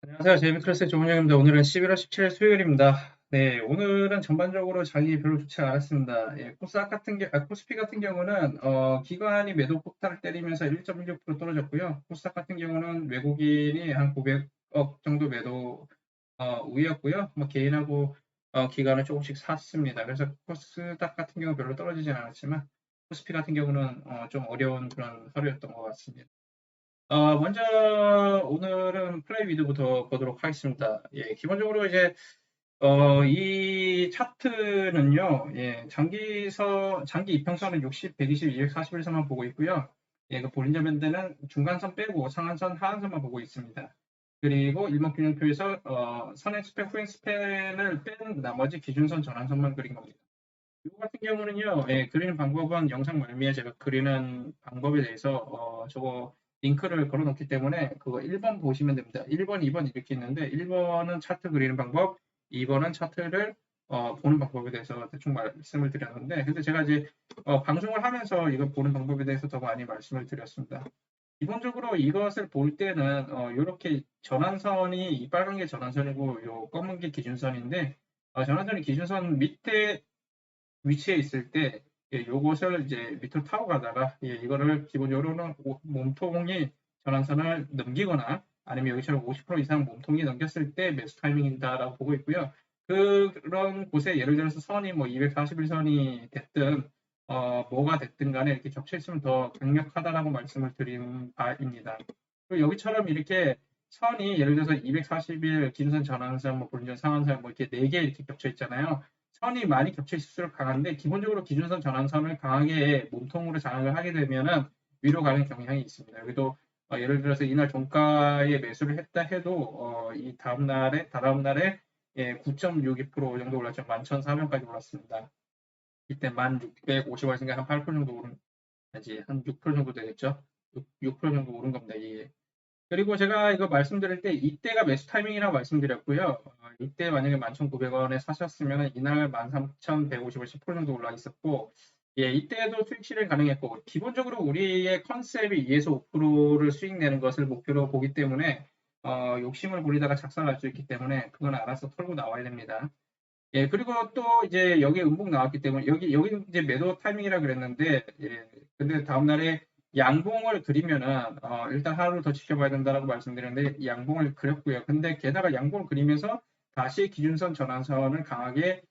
안녕하세요. 제이미클래스의 조은영입니다. 오늘은 11월 17일 수요일입니다. 네, 오늘은 전반적으로 장이 별로 좋지 않았습니다. 예, 코스피 같은 경우는 기관이 매도 폭탄을 때리면서 1.16% 떨어졌고요. 코스닥 같은 경우는 외국인이 한 900억 정도 매도 우위였고요. 뭐 개인하고 기관은 조금씩 샀습니다. 그래서 코스닥 같은 경우 별로 떨어지진 않았지만 코스피 같은 경우는 좀 어려운 그런 하루였던 것 같습니다. 먼저 오늘은 플레이 위드부터 보도록 하겠습니다. 예, 기본적으로 이제 이 차트는요, 예, 장기 이평선은 60, 120, 241선만 보고 있고요. 예, 그 볼린저 밴드는 중간선 빼고 상한선, 하한선만 보고 있습니다. 그리고 일목균형표에서 선행 스팬, 후행 스팬을 뺀 나머지 기준선, 전환선만 그린 겁니다. 이거 같은 경우는요, 예, 그리는 방법은 영상 말미에 제가 그리는 방법에 대해서 저거 링크를 걸어 놓기 때문에 그거 1번 보시면 됩니다. 1번, 2번 이렇게 있는데 1번은 차트 그리는 방법, 2번은 차트를 보는 방법에 대해서 대충 말씀을 드렸는데, 근데 제가 이제 방송을 하면서 이거 보는 방법에 대해서 더 많이 말씀을 드렸습니다. 기본적으로 이것을 볼 때는 이렇게 전환선이 이 빨간 게 전환선이고 요 검은 게 기준선인데 전환선이 기준선 밑에 위치에 있을 때 예, 요것을 이제 밑으로 타고 가다가 예, 이거를 기본적으로는 몸통이 전환선을 넘기거나 아니면 여기처럼 50% 이상 몸통이 넘겼을 때 매수 타이밍이다라고 보고 있고요. 그런 곳에 예를 들어서 선이 뭐 241선이 됐든 뭐가 됐든 간에 이렇게 겹쳐 있으면 더 강력하다라고 말씀을 드린 바입니다. 그리고 여기처럼 이렇게 선이 예를 들어서 240일 기준선 전환선, 뭐 불륜선 상한선 뭐 이렇게 4개 이렇게 겹쳐 있잖아요. 선이 많이 겹쳐 있을수록 강한데 기본적으로 기준선 전환선을 강하게 몸통으로 장악을 하게 되면은 위로 가는 경향이 있습니다. 여기도 예를 들어서 이날 종가에 매수를 했다 해도 이 다다음 날에 예, 9.62% 정도 올랐죠. 11,400까지 올랐습니다. 이때 1,650원인가 한 8% 정도 오른, 아니 한6% 정도 되겠죠. 6% 정도 오른 겁니다. 예. 그리고 제가 이거 말씀드릴 때 이때가 매수 타이밍이라고 말씀드렸고요. 이때 만약에 11,900원에 사셨으면 이날 13,150원 10% 정도 올라 있었고, 예, 이때도 수익 실현 가능했고, 기본적으로 우리의 컨셉이 2에서 5%를 수익 내는 것을 목표로 보기 때문에, 욕심을 부리다가 작살날 수 있기 때문에 그건 알아서 털고 나와야 됩니다. 예, 그리고 또 이제 여기 음봉 나왔기 때문에 여기 이제 매도 타이밍이라 그랬는데, 예, 근데 다음날에 양봉을 그리면은, 일단 하루 더 지켜봐야 된다라고 말씀드렸는데, 양봉을 그렸고요. 근데 게다가 양봉을 그리면서 다시 기준선 전환선을 강하게,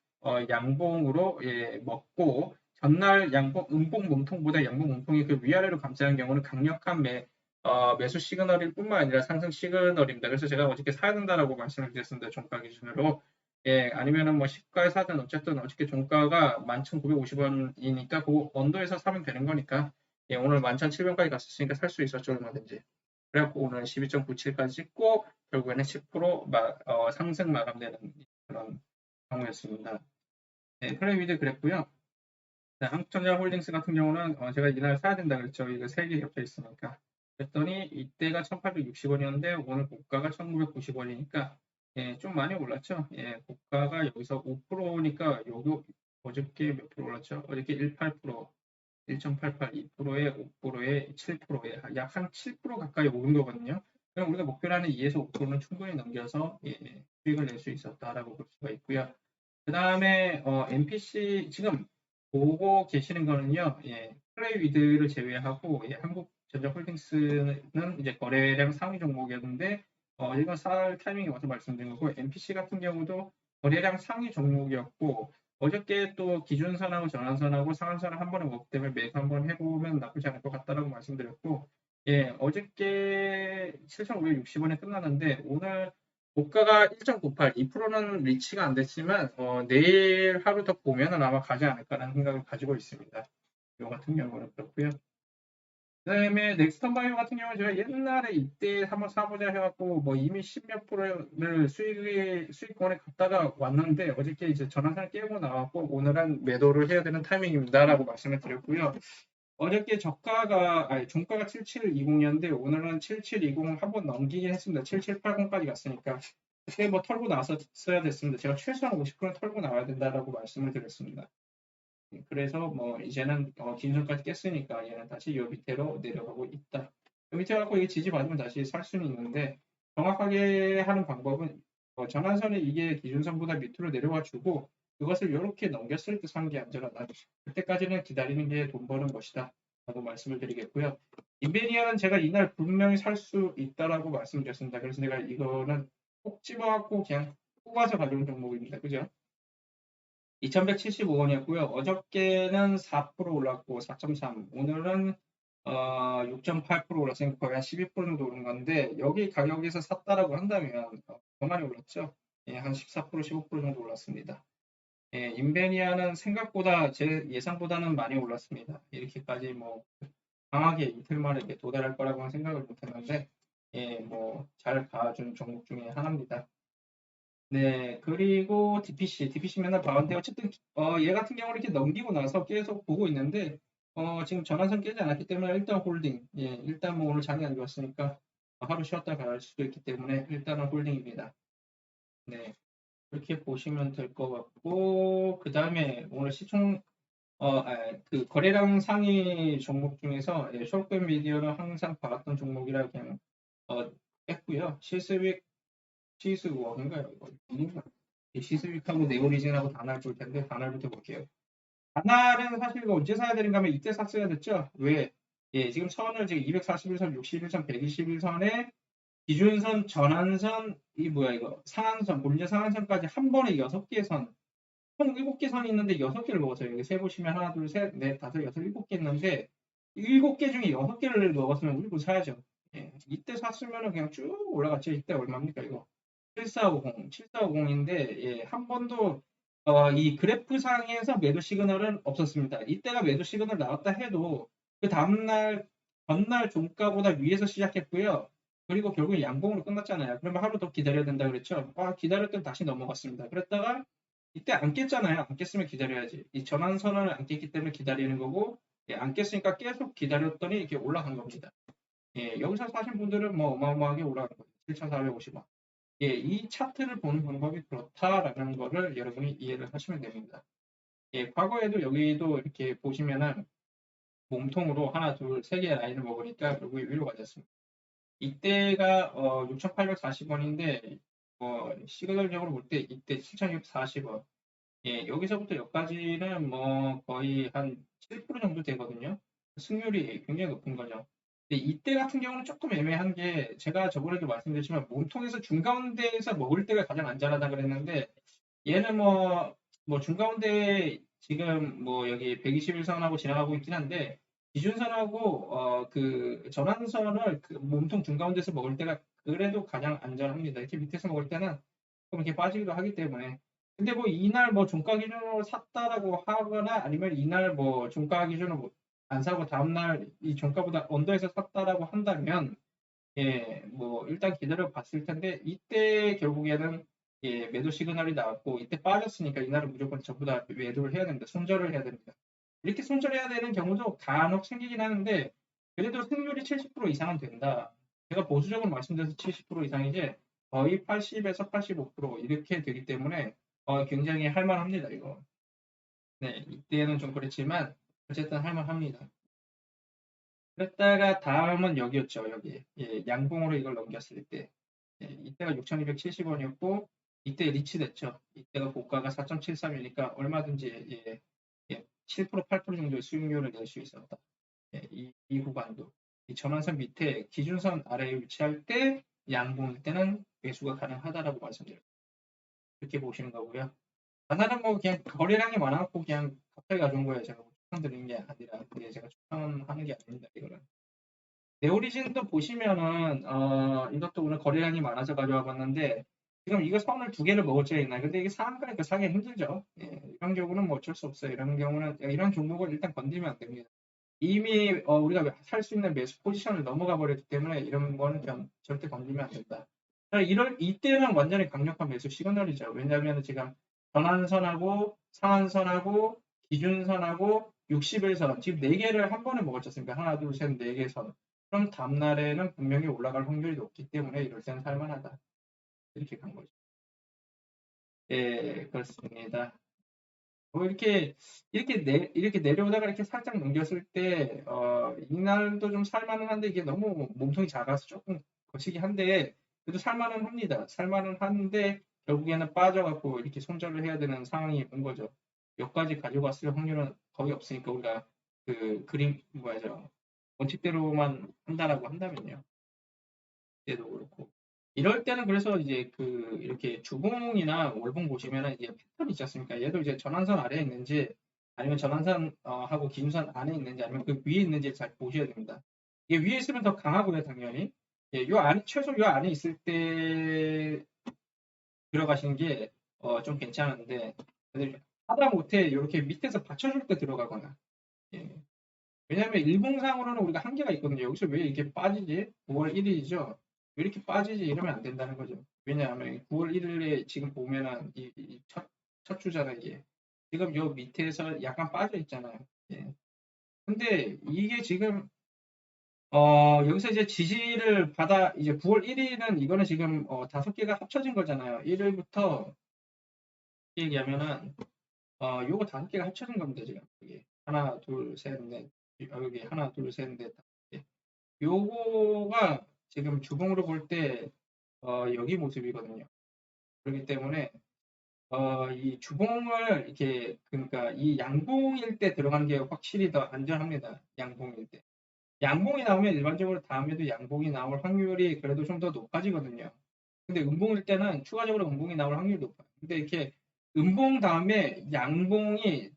양봉으로, 예, 먹고, 전날 음봉 몸통보다 양봉 몸통이 그 위아래로 감싸는 경우는 강력한 매수 시그널일 뿐만 아니라 상승 시그널입니다. 그래서 제가 어저께 사야 된다라고 말씀을 드렸습니다. 종가 기준으로. 예, 아니면은 뭐 시가에 사든 어쨌든 어저께 종가가 11,950원이니까 그 언더에서 사면 되는 거니까 예, 오늘 11,700원까지 갔었으니까 살 수 있었죠 얼마든지. 그래갖고 오늘 12.97까지 찍고 결국에는 10% 상승 마감되는 그런 경우였습니다. 네, 플레이미드 그랬고요. 네, 한국전자홀딩스 같은 경우는 제가 이날 사야 된다 그랬죠. 이거 3개 겹쳐 있으니까. 그랬더니 이때가 1,860원이었는데 오늘 고가가 1,990원이니까 예, 좀 많이 올랐죠. 예, 고가가 여기서 5%니까 요거 어저께 몇 프로 올랐죠? 어저께 18%, 1.88, 2%에 5%에 7%에 약 한 7% 가까이 오른 거거든요. 그럼 우리가 목표라는 2에서 5%는 충분히 넘겨서 예, 수익을 낼 수 있었다라고 볼 수가 있고요. 그 다음에 MPC 지금 보고 계시는 거는요, 예, 플레이위드를 제외하고 예, 한국전자홀딩스는 이제 거래량 상위 종목이었는데 이건 살 타이밍이 와서 말씀드린 거고 MPC 같은 경우도 거래량 상위 종목이었고 어저께 또 기준선하고 전환선하고 상한선을 한 번에 먹기 때문에 매수 한번 해보면 나쁘지 않을 것 같다라고 말씀드렸고 예, 어저께 7,560원에 끝났는데 오늘 고가가 1.98, 2%는 리치가 안 됐지만 내일 하루 더 보면은 아마 가지 않을까라는 생각을 가지고 있습니다. 이거 같은 경우는 그렇고요. 그다음에 넥스턴 바이오 같은 경우는 제가 옛날에 이때 한번 사보자 해갖고 뭐 이미 10몇 프로를 수익권에 갔다가 왔는데 어저께 이제 전환선을 깨고 나왔고 오늘은 매도를 해야 되는 타이밍입니다라고 말씀을 드렸고요. 어저께 종가가 7720이었는데 오늘은 7720을 한번 넘기긴 했습니다. 7780까지 갔으니까 그때 뭐 털고 나왔어야 됐습니다. 제가 최소한 50% 털고 나와야 된다라고 말씀을 드렸습니다. 그래서 뭐 이제는 긴선까지 깼으니까 얘는 다시 요 밑으로 내려가고 있다. 요 밑에 갖고 이게 지지받으면 다시 살 수는 있는데 정확하게 하는 방법은 전환선이 이게 기준선보다 밑으로 내려와 주고 그것을 이렇게 넘겼을 때 사는 게 안전하다. 그때까지는 기다리는 게 돈 버는 것이다. 라고 말씀을 드리겠고요. 인베니아는 제가 이날 분명히 살 수 있다라고 말씀드렸습니다. 그래서 내가 이거는 꼭 집어갖고 그냥 뽑아서 가져온 종목입니다. 그죠? 2175원이었고요. 어저께는 4% 올랐고 4.3. 오늘은 6.8% 올랐으니까 거의 한 12% 정도 오른 건데 여기 가격에서 샀다라고 한다면 더 많이 올랐죠. 예, 한 14%, 15% 정도 올랐습니다. 예, 인베니아는 생각보다 제 예상보다는 많이 올랐습니다. 이렇게까지 뭐 강하게 이틀 만에 이렇게 도달할 거라고는 생각을 못했는데 예, 뭐 잘 가준 종목 중에 하나입니다. 네, 그리고 DPC 맨날 봐왔는데 어쨌든 얘 같은 경우는 이렇게 넘기고 나서 계속 보고 있는데 지금 전환선 깨지 않았기 때문에 일단 홀딩. 예, 일단 뭐 오늘 장이 안 좋았으니까 하루 쉬었다 갈 수도 있기 때문에 일단은 홀딩입니다. 네, 그렇게 보시면 될 것 같고 그 다음에 오늘 시총 그 거래량 상위 종목 중에서 예, 쇼핑 미디어는 항상 봐왔던 종목이라 그냥 뺐고요. 시스웍인가요? 이거 시스윅하고 네오리진하고 다날 볼 텐데 다날부터 볼게요. 다날은 사실 이거 언제 사야 되는가 하면 이때 샀어야 됐죠. 왜? 예, 지금 선을 지금 241선, 61선, 121선에 기준선, 전환선, 이 뭐야 이거 상한선, 본래 상한선까지 한 번에 6개 선, 총 7개 선이 있는데 6개를 먹었어요. 여기 세 보시면 하나, 둘, 셋, 넷, 다섯, 여섯, 7개 있는데 7개 중에 6개를 먹었으면 무조건 사야죠. 예, 이때 샀으면 그냥 쭉 올라갔죠. 이때 얼마입니까 이거? 7450인데 예, 한 번도 이 그래프상에서 매도 시그널은 없었습니다. 이때가 매도 시그널 나왔다 해도 그 다음날 전날 종가보다 위에서 시작했고요. 그리고 결국 양봉으로 끝났잖아요. 그러면 하루 더 기다려야 된다 그랬죠. 기다렸더니 다시 넘어갔습니다. 그랬다가 이때 안 깼잖아요. 안 깼으면 기다려야지. 이 전환선을 안 깼기 때문에 기다리는 거고 예, 안 깼으니까 계속 기다렸더니 이렇게 올라간 겁니다. 예, 여기서 사신 분들은 뭐 어마어마하게 올라간 거예요. 7,450원. 예, 이 차트를 보는 방법이 그렇다라는 거를 여러분이 이해를 하시면 됩니다. 예, 과거에도 여기도 이렇게 보시면은 몸통으로 하나, 둘, 세 개의 라인을 먹으니까 여기 위로 가졌습니다. 이때가 6,840원인데 시그널적으로 볼 때 이때 7,640원. 예, 여기서부터 여기까지는 뭐 거의 한 7% 정도 되거든요. 승률이 굉장히 높은 거죠. 근데 이때 같은 경우는 조금 애매한 게 제가 저번에도 말씀드렸지만 몸통에서 중가운데에서 먹을 때가 가장 안전하다 그랬는데 얘는 뭐 중가운데 지금 뭐 여기 121선하고 지나가고 있긴 한데 기준선하고 그 전환선을 그 몸통 중가운데서 먹을 때가 그래도 가장 안전합니다. 이렇게 밑에서 먹을 때는 좀 이렇게 빠지기도 하기 때문에 근데 뭐 이날 뭐 종가 기준으로 샀다라고 하거나 아니면 이날 뭐 종가 기준으로 안 사고 다음날 이 종가보다 언더에서 샀다라고 한다면 예, 뭐 일단 기다려 봤을 텐데 이때 결국에는 예, 매도 시그널이 나왔고 이때 빠졌으니까 이날은 무조건 전부 다 매도를 해야 됩니다. 손절을 해야 됩니다. 이렇게 손절해야 되는 경우도 간혹 생기긴 하는데 그래도 승률이 70% 이상은 된다. 제가 보수적으로 말씀드려서 70% 이상이지 거의 80에서 85% 이렇게 되기 때문에 굉장히 할만합니다. 이거. 네, 이때는 좀 그렇지만 어쨌든 할만합니다. 그랬다가 다음은 여기였죠. 여기. 예, 양봉으로 이걸 넘겼을 때. 예, 이때가 6,270원이었고 이때 리치됐죠. 이때가 고가가 4.73이니까 얼마든지 예, 7% 8% 정도의 수익률을 낼 수 있었다. 예, 이 구간도. 이 전환선 밑에 기준선 아래에 위치할 때 양봉일 때는 매수가 가능하다라고 말씀드려요. 이렇게 보시는 거고요. 하나는 뭐 그냥 거래량이 많아갖고 그냥 갑자기 가져온 거예요. 제가 추천드리는 게 아니라 그게 제가 추천하는 게 아닙니다. 이거는. 네오리진도 보시면은 이것도 오늘 거래량이 많아서 가져와 봤는데 지금 이거 선을 두 개를 먹을 줄 있나요? 근데 이게 상한가니까 사기 힘들죠. 예, 이런 경우는 뭐 어쩔 수 없어요. 이런 경우는 이런 종목을 일단 건드리면 안 됩니다. 이미 우리가 살 수 있는 매수 포지션을 넘어가 버렸기 때문에 이런 거는 그냥 절대 건드리면 안 된다. 이때는 완전히 강력한 매수 시그널이죠. 왜냐하면 지금 전환선하고 상한선하고 기준선하고 61선 지금 4개를 한 번에 먹었잖습니까? 하나, 둘, 셋, 4개 선. 그럼 다음날에는 분명히 올라갈 확률이 높기 때문에 이럴 때는 살만하다. 이렇게 간 거죠. 예, 그렇습니다. 이렇게 내려오다가 이렇게 살짝 넘겼을 때, 이날도 좀 살만은 한데 이게 너무 몸통이 작아서 조금 거시기 한데, 그래도 살만은 합니다. 살만은 하는데 결국에는 빠져갖고 이렇게 손절을 해야 되는 상황이 온 거죠. 여기까지 가져갔을 확률은 거의 없으니까 우리가 그 그림 뭐죠 원칙대로만 한다라고 한다면요. 때도 그렇고. 이럴 때는 그래서 이제 그 이렇게 주봉이나 월봉 보시면은 이게 패턴이 있지 않습니까? 얘도 이제 전환선 아래에 있는지 아니면 전환선 하고 기준선 안에 있는지 아니면 그 위에 있는지 잘 보셔야 됩니다. 이게 위에 있으면 더 강하고요, 당연히. 예, 요 안에 최소 요 안에 있을 때 들어가시는 게 좀 괜찮은데 근데 하다 못해 이렇게 밑에서 받쳐줄 때 들어가거나 예. 왜냐하면 일봉상으로는 우리가 한계가 있거든요. 여기서 왜 이렇게 빠지지? 9월 1일이죠. 왜 이렇게 빠지지? 이러면 안 된다는 거죠. 왜냐하면 9월 1일에 지금 보면은 첫 주잖아요. 이게. 지금 요 밑에서 약간 빠져 있잖아요. 예. 근데 이게 지금 여기서 이제 지지를 받아 이제 9월 1일은 이거는 지금 5개가 합쳐진 거잖아요. 1일부터 얘기하면은 요거 5개가 합쳐진 겁니다. 지금 이게 하나, 둘, 셋, 넷 여기 하나, 둘, 셋, 넷, 다섯 개. 요거가 지금 주봉으로 볼 때 여기 모습이거든요. 그렇기 때문에 이 주봉을 이렇게 그러니까 이 양봉일 때 들어가는 게 확실히 더 안전합니다. 양봉일 때. 양봉이 나오면 일반적으로 다음에도 양봉이 나올 확률이 그래도 좀 더 높아지거든요. 근데 음봉일 때는 추가적으로 음봉이 나올 확률이 높아요. 근데 이렇게 음봉 다음에 양봉이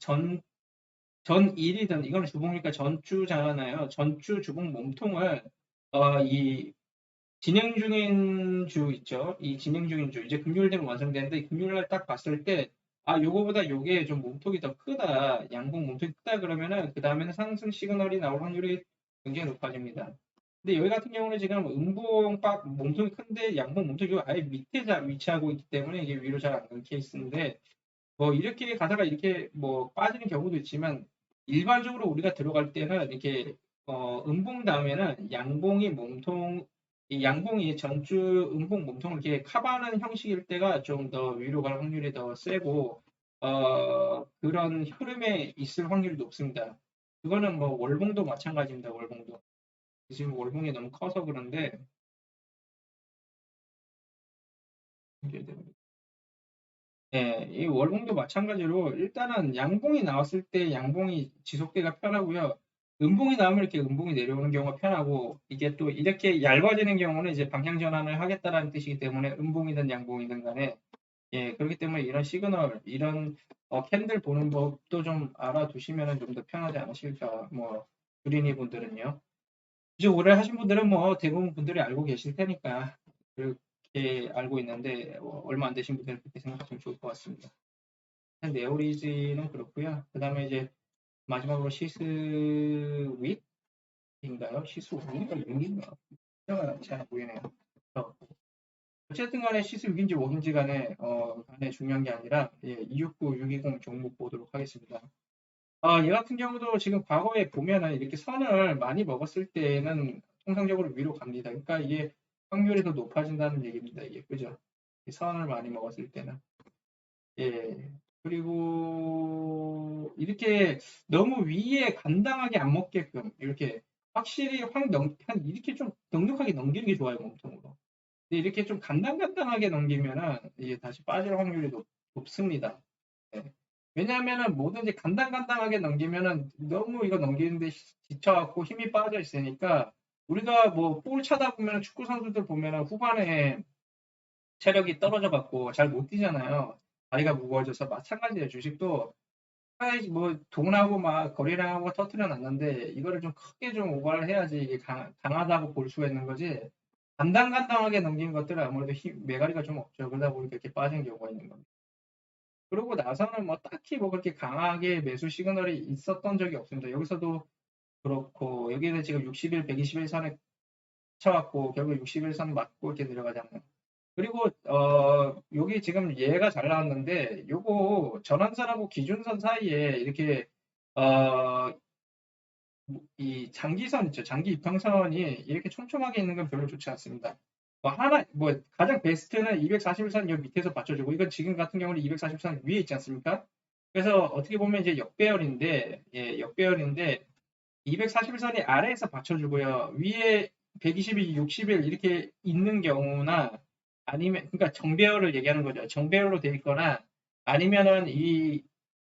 전일이든 이거는 주봉이니까 전주잖아요. 전주 주봉 몸통을 이 진행 중인 주 있죠. 이 진행 중인 주 이제 금요일 되면 완성되는데 금요일 날 딱 봤을 때 요거보다 요게 좀 몸통이 더 크다. 양봉 몸통이 크다 그러면은 그 다음에는 상승 시그널이 나올 확률이 굉장히 높아집니다. 근데 여기 같은 경우는 지금 음봉 빡 몸통이 큰데 양봉 몸통이 아예 밑에 위치하고 있기 때문에 이게 위로 잘 안 가는 케이스인데 뭐 이렇게 가다가 이렇게 뭐 빠지는 경우도 있지만 일반적으로 우리가 들어갈 때는 이렇게 음봉 다음에는 양봉이 몸통 이 양봉이 전주 음봉 몸통을 이렇게 커버하는 형식일 때가 좀 더 위로 갈 확률이 더 세고 그런 흐름에 있을 확률이 높습니다. 그거는 뭐 월봉도 마찬가지입니다. 월봉도 지금 월봉이 너무 커서 그런데 예, 이 월봉도 마찬가지로 일단은 양봉이 나왔을 때 양봉이 지속되기가 편하고요. 음봉이 나오면 이렇게 음봉이 내려오는 경우가 편하고 이게 또 이렇게 얇아지는 경우는 이제 방향 전환을 하겠다라는 뜻이기 때문에 음봉이든 양봉이든 간에 예, 그렇기 때문에 이런 시그널, 이런 캔들 보는 법도 좀 알아두시면 좀 더 편하지 않으실까. 뭐 주린이 분들은요. 이제 오래 하신 분들은 뭐 대부분 분들이 알고 계실 테니까 그렇게 알고 있는데 얼마 안 되신 분들은 그렇게 생각하시면 좋을 것 같습니다. 네오리지는 그렇고요. 그 다음에 이제 마지막으로 시스윗인가요? 시스윗인가? 윙인가? 잘 보이네요. 어쨌든 간에 시스윗인지 웍인지 간에 중요한 게 아니라 269, 620 종목 보도록 하겠습니다. 얘 같은 경우도 지금 과거에 보면은 이렇게 선을 많이 먹었을 때는 통상적으로 위로 갑니다. 그러니까 이게 확률이 더 높아진다는 얘기입니다. 이게 그죠? 선을 많이 먹었을 때는. 예. 그리고 이렇게 너무 위에 간당하게 안 먹게끔 이렇게 확실히 한 이렇게 좀 넉넉하게 넘기는 게 좋아요, 몸통으로. 근데 이렇게 좀 간당간당하게 넘기면은 이게 다시 빠질 확률이 높습니다. 예. 왜냐하면은 뭐든지 간당간당하게 넘기면은 너무 이거 넘기는데 지쳐갖고 힘이 빠져 있으니까 우리가 뭐 볼 차다 보면 축구 선수들 보면은 후반에 체력이 떨어져 갖고 잘 못 뛰잖아요. 다리가 무거워져서 마찬가지예요. 주식도 뭐 돈하고 막 거래량하고 터트려 놨는데 이거를 좀 크게 좀 오버를 해야지 이게 강하다고 볼 수가 있는 거지. 간당간당하게 넘긴 것들은 아무래도 매가리가 좀 없죠. 그러다 보니까 이렇게 빠진 경우가 있는 겁니다. 그러고 나서는 뭐 딱히 뭐 그렇게 강하게 매수 시그널이 있었던 적이 없습니다. 여기서도 그렇고 여기는 지금 60일, 120일 선에 쳐갖고 결국 60일 선 맞고 이렇게 내려가잖아요. 그리고 여기 지금 얘가 잘 나왔는데 요거 전환선하고 기준선 사이에 이렇게 어, 이 장기선 있죠. 장기 이평선이 이렇게 촘촘하게 있는 건 별로 좋지 않습니다. 뭐 가장 베스트는 241선 여 밑에서 받쳐주고 이건 지금 같은 경우는 241선 위에 있지 않습니까? 그래서 어떻게 보면 이제 역배열인데 241선이 아래에서 받쳐주고요. 위에 120일, 60일 이렇게 있는 경우나 아니면 그러니까 정배열을 얘기하는 거죠. 정배열로 돼 있거나 아니면은 이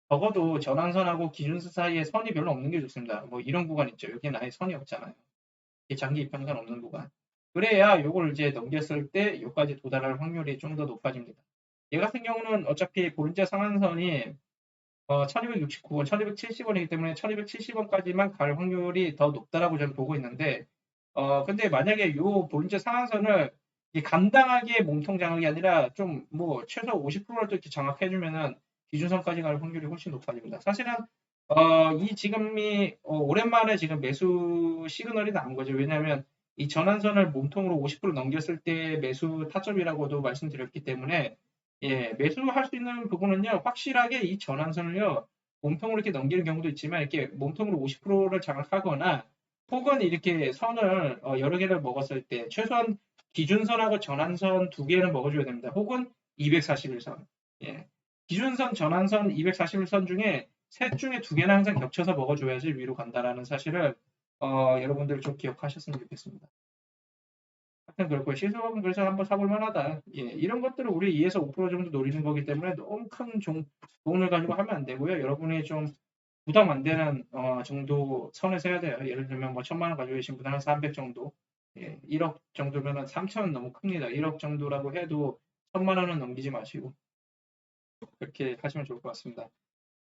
적어도 전환선하고 기준선 사이에 선이 별로 없는 게 좋습니다. 뭐 이런 구간 있죠. 여기는 아예 선이 없잖아요. 이게 장기 이평선 없는 구간. 그래야 요걸 이제 넘겼을 때 여기까지 도달할 확률이 좀 더 높아집니다. 얘 같은 경우는 어차피 볼린저 상한선이 1269원, 1270원이기 때문에 1270원까지만 갈 확률이 더 높다라고 저는 보고 있는데, 근데 만약에 요 볼린저 상한선을 이 감당하기에 몸통 장악이 아니라 좀 뭐 최소 50%라도 이렇게 장악해주면은 기준선까지 갈 확률이 훨씬 높아집니다. 사실은 이 지금이 오랜만에 지금 매수 시그널이 나온 거죠. 왜냐하면 이 전환선을 몸통으로 50% 넘겼을 때 매수 타점이라고도 말씀드렸기 때문에 예, 매수할 수 있는 부분은요, 확실하게 이 전환선을요, 몸통으로 이렇게 넘기는 경우도 있지만, 이렇게 몸통으로 50%를 장악하거나, 혹은 이렇게 선을 여러 개를 먹었을 때, 최소한 기준선하고 전환선 두 개는 먹어줘야 됩니다. 혹은 241선. 예. 기준선, 전환선, 241선 중에 셋 중에 두 개는 항상 겹쳐서 먹어줘야지 위로 간다라는 사실을 여러분들 좀 기억하셨으면 좋겠습니다. 하여튼 그렇고 시소박은 그래서 한번 사볼 만하다. 예, 이런 것들을 우리 2에서 5% 정도 노리는 거기 때문에 너무 큰 돈을 가지고 하면 안 되고요. 여러분이 좀 부담 안 되는 정도 선에서 해야 돼요. 예를 들면 뭐 1,000만 원 가지고 계신 분은 한 300 정도. 예, 1억 정도면은 3천은 너무 큽니다. 1억 정도라고 해도 1,000만 원은 넘기지 마시고 그렇게 하시면 좋을 것 같습니다.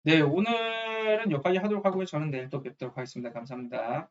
네, 오늘은 여기까지 하도록 하고요. 저는 내일 또 뵙도록 하겠습니다. 감사합니다.